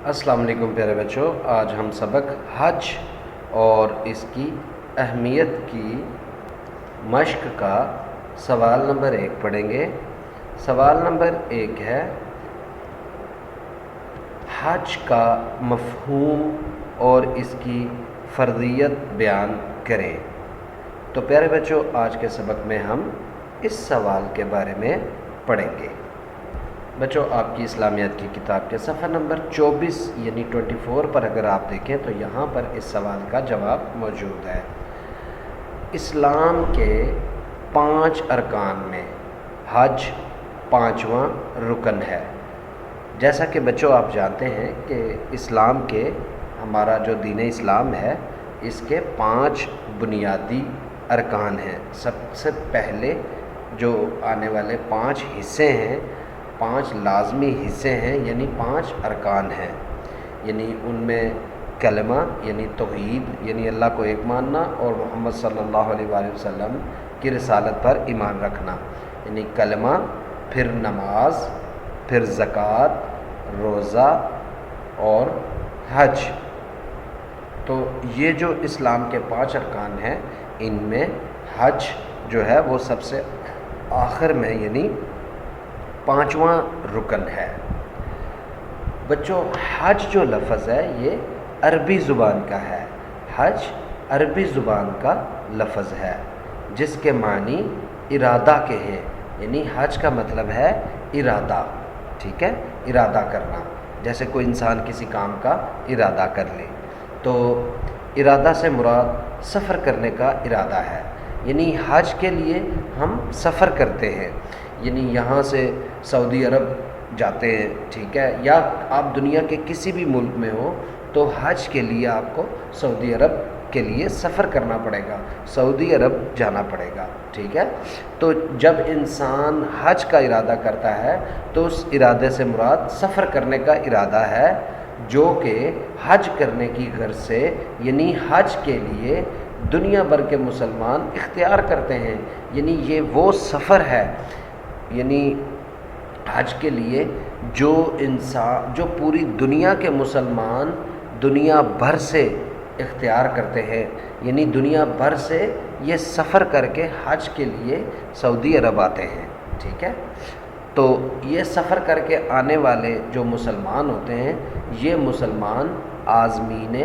السلام علیکم پیارے بچوں، آج ہم سبق حج اور اس کی اہمیت کی مشق کا سوال نمبر 1 پڑھیں گے۔ سوال نمبر 1 ہے، حج کا مفہوم اور اس کی فرضیت بیان کریں۔ تو پیارے بچوں، آج کے سبق میں ہم اس سوال کے بارے میں پڑھیں گے۔ بچوں، آپ کی اسلامیات کی کتاب کے صفحہ نمبر 24 یعنی 24 پر اگر آپ دیکھیں تو یہاں پر اس سوال کا جواب موجود ہے۔ اسلام کے 5 ارکان میں حج 5واں رکن ہے۔ جیسا کہ بچوں آپ جانتے ہیں کہ اسلام کے ہمارا جو دین اسلام ہے اس کے 5 بنیادی ارکان ہیں۔ سب سے پہلے جو آنے والے 5 حصے ہیں، 5 لازمی حصے ہیں، یعنی 5 ارکان ہیں۔ یعنی ان میں کلمہ یعنی توحید یعنی اللہ کو ایک ماننا اور محمد صلی اللہ علیہ وآلہ وسلم کی رسالت پر ایمان رکھنا، یعنی کلمہ، پھر نماز، پھر زکوٰۃ، روزہ اور حج۔ تو یہ جو اسلام کے 5 ارکان ہیں، ان میں حج جو ہے وہ سب سے آخر میں یعنی 5واں رکن ہے۔ بچوں، حج جو لفظ ہے یہ عربی زبان کا ہے۔ حج عربی زبان کا لفظ ہے جس کے معنی ارادہ کے ہیں، یعنی حج کا مطلب ہے ارادہ، ٹھیک ہے، ارادہ کرنا، جیسے کوئی انسان کسی کام کا ارادہ کر لے تو ارادہ سے مراد سفر کرنے کا ارادہ ہے۔ یعنی حج کے لیے ہم سفر کرتے ہیں، یعنی یہاں سے سعودی عرب جاتے ہیں، ٹھیک ہے، یا آپ دنیا کے کسی بھی ملک میں ہو تو حج کے لیے آپ کو سعودی عرب کے لیے سفر کرنا پڑے گا، سعودی عرب جانا پڑے گا، ٹھیک ہے۔ تو جب انسان حج کا ارادہ کرتا ہے تو اس ارادے سے مراد سفر کرنے کا ارادہ ہے، جو کہ حج کرنے کی غرض سے یعنی حج کے لیے دنیا بھر کے مسلمان اختیار کرتے ہیں۔ یعنی یہ وہ سفر ہے، یعنی حج کے لیے جو پوری دنیا کے مسلمان دنیا بھر سے اختیار کرتے ہیں، یعنی دنیا بھر سے یہ سفر کر کے حج کے لیے سعودی عرب آتے ہیں، ٹھیک ہے۔ تو یہ سفر کر کے آنے والے جو مسلمان ہوتے ہیں یہ مسلمان عازمین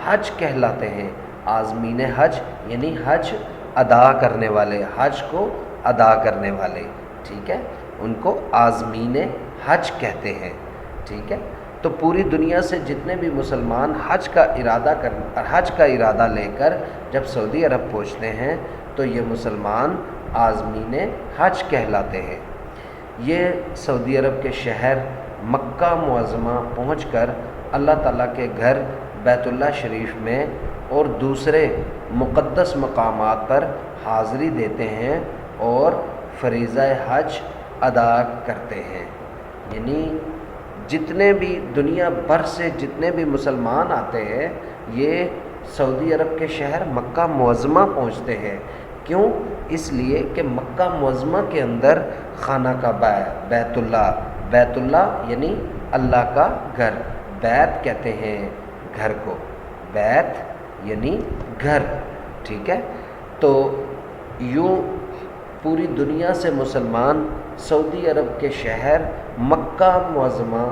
حج کہلاتے ہیں۔ عازمین حج یعنی حج ادا کرنے والے، حج کو ادا کرنے والے، ٹھیک ہے، ان کو عازمین حج کہتے ہیں، ٹھیک ہے۔ تو پوری دنیا سے جتنے بھی مسلمان حج کا ارادہ لے کر جب سعودی عرب پہنچتے ہیں تو یہ مسلمان عازمین حج کہلاتے ہیں۔ یہ سعودی عرب کے شہر مکہ معظمہ پہنچ کر اللہ تعالیٰ کے گھر بیت اللہ شریف میں اور دوسرے مقدس مقامات پر حاضری دیتے ہیں اور فریضہ حج ادا کرتے ہیں۔ یعنی جتنے بھی دنیا بھر سے جتنے بھی مسلمان آتے ہیں یہ سعودی عرب کے شہر مکہ معظمہ پہنچتے ہیں۔ کیوں؟ اس لیے کہ مکہ معظمہ کے اندر خانہ کعبہ ہے، بیت اللہ یعنی اللہ کا گھر، بیت کہتے ہیں گھر کو، بیت یعنی گھر، ٹھیک ہے۔ تو یوں پوری دنیا سے مسلمان سعودی عرب کے شہر مکہ معظمہ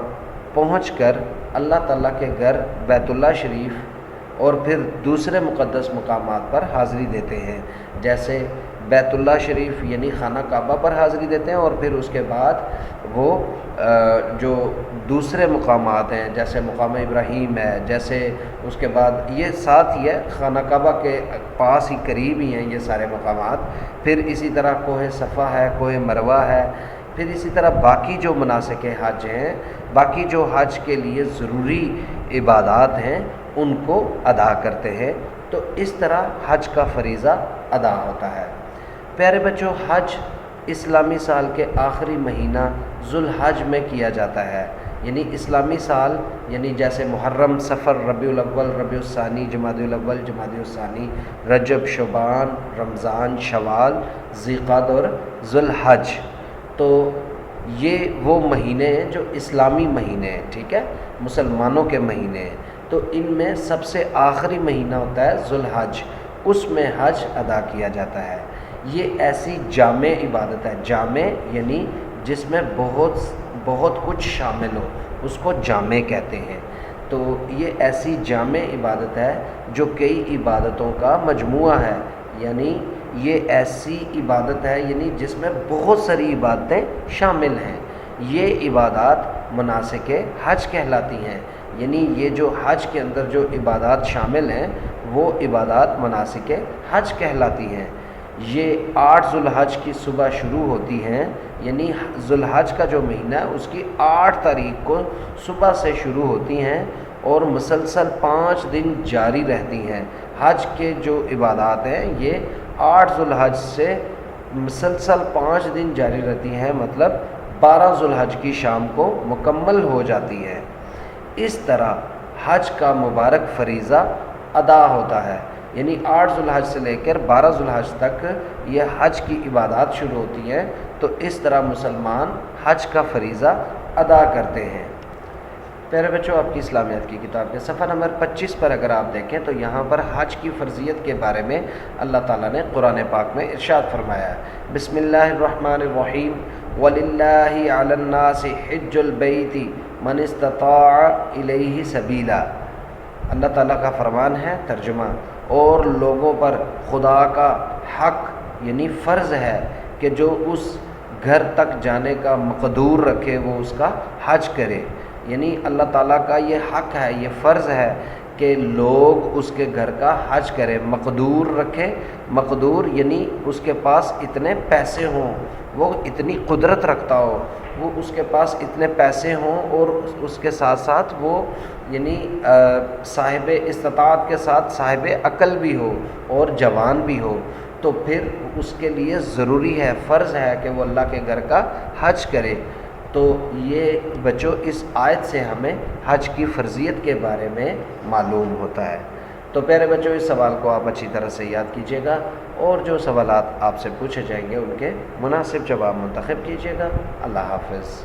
پہنچ کر اللہ تعالیٰ کے گھر بیت اللہ شریف اور پھر دوسرے مقدس مقامات پر حاضری دیتے ہیں، جیسے بیت اللہ شریف یعنی خانہ کعبہ پر حاضری دیتے ہیں، اور پھر اس کے بعد وہ جو دوسرے مقامات ہیں جیسے مقام ابراہیم ہے، جیسے اس کے بعد یہ ساتھ ہی ہے، خانہ کعبہ کے پاس ہی قریب ہی ہیں یہ سارے مقامات، پھر اسی طرح کوہ صفا ہے، کوہ مروہ ہے، پھر اسی طرح باقی جو مناسک حج ہیں، باقی جو حج کے لیے ضروری عبادات ہیں ان کو ادا کرتے ہیں۔ تو اس طرح حج کا فریضہ ادا ہوتا ہے۔ پیارے بچوں، حج اسلامی سال کے آخری مہینہ ذوالحج میں کیا جاتا ہے۔ یعنی اسلامی سال یعنی جیسے محرم، صفر، ربیع الاول، ربیع الثانی، جمادی الاول، جمادی الثانی، رجب، شعبان، رمضان، شوال، ذی القعدہ اور ذوالحج۔ تو یہ وہ مہینے ہیں جو اسلامی مہینے ہیں، ٹھیک ہے، مسلمانوں کے مہینے ہیں، تو ان میں سب سے آخری مہینہ ہوتا ہے ذو الحج، اس میں حج ادا کیا جاتا ہے۔ یہ ایسی جامع عبادت ہے، جامع یعنی جس میں بہت کچھ شامل ہو، اس کو جامع کہتے ہیں۔ تو یہ ایسی جامع عبادت ہے جو کئی عبادتوں کا مجموعہ ہے، یعنی یہ ایسی عبادت ہے یعنی جس میں بہت ساری عبادتیں شامل ہیں۔ یہ عبادات مناسک حج کہلاتی ہیں، یعنی یہ جو حج کے اندر جو عبادات شامل ہیں وہ عبادات مناسک حج کہلاتی ہیں۔ یہ 8 ذو الحج کی صبح شروع ہوتی ہیں، یعنی ذو الحج کا جو مہینہ ہے اس کی 8 تاریخ کو صبح سے شروع ہوتی ہیں اور مسلسل 5 دن جاری رہتی ہیں۔ حج کے جو عبادات ہیں یہ 8 ذو الحج سے مسلسل 5 دن جاری رہتی ہیں، مطلب 12 ذو الحج کی شام کو مکمل ہو جاتی ہے۔ اس طرح حج کا مبارک فریضہ ادا ہوتا ہے، یعنی 8 ذو الحج سے لے کر 12 ذو الحج تک یہ حج کی عبادات شروع ہوتی ہیں، تو اس طرح مسلمان حج کا فریضہ ادا کرتے ہیں۔ پیارے بچوں، آپ کی اسلامیات کی کتاب کے صفحہ نمبر 25 پر اگر آپ دیکھیں تو یہاں پر حج کی فرضیت کے بارے میں اللہ تعالیٰ نے قرآن پاک میں ارشاد فرمایا ہے۔ بسم اللہ الرحمن الرحیم، وَلِلَّهِ عَلَى النَّاسِ حِجُّ الْبَيْتِ مَنِ اسْتَطَاعَ إِلَيْهِ سَبِيلًا۔ اللہ تعالیٰ کا فرمان ہے، ترجمہ، اور لوگوں پر خدا کا حق یعنی فرض ہے کہ جو اس گھر تک جانے کا مقدور رکھے وہ اس کا حج کرے، یعنی اللہ تعالیٰ کا یہ حق ہے، یہ فرض ہے کہ لوگ اس کے گھر کا حج کرے، مقدور رکھے، مقدور یعنی اس کے پاس اتنے پیسے ہوں، وہ اتنی قدرت رکھتا ہو، وہ اس کے پاس اتنے پیسے ہوں اور اس کے ساتھ ساتھ وہ یعنی صاحب استطاعت کے ساتھ صاحب عقل بھی ہو اور جوان بھی ہو، تو پھر اس کے لیے ضروری ہے، فرض ہے کہ وہ اللہ کے گھر کا حج کرے۔ تو یہ بچوں اس آیت سے ہمیں حج کی فرضیت کے بارے میں معلوم ہوتا ہے۔ تو پیارے بچوں، اس سوال کو آپ اچھی طرح سے یاد کیجیے گا اور جو سوالات آپ سے پوچھے جائیں گے ان کے مناسب جواب منتخب کیجیے گا۔ اللہ حافظ۔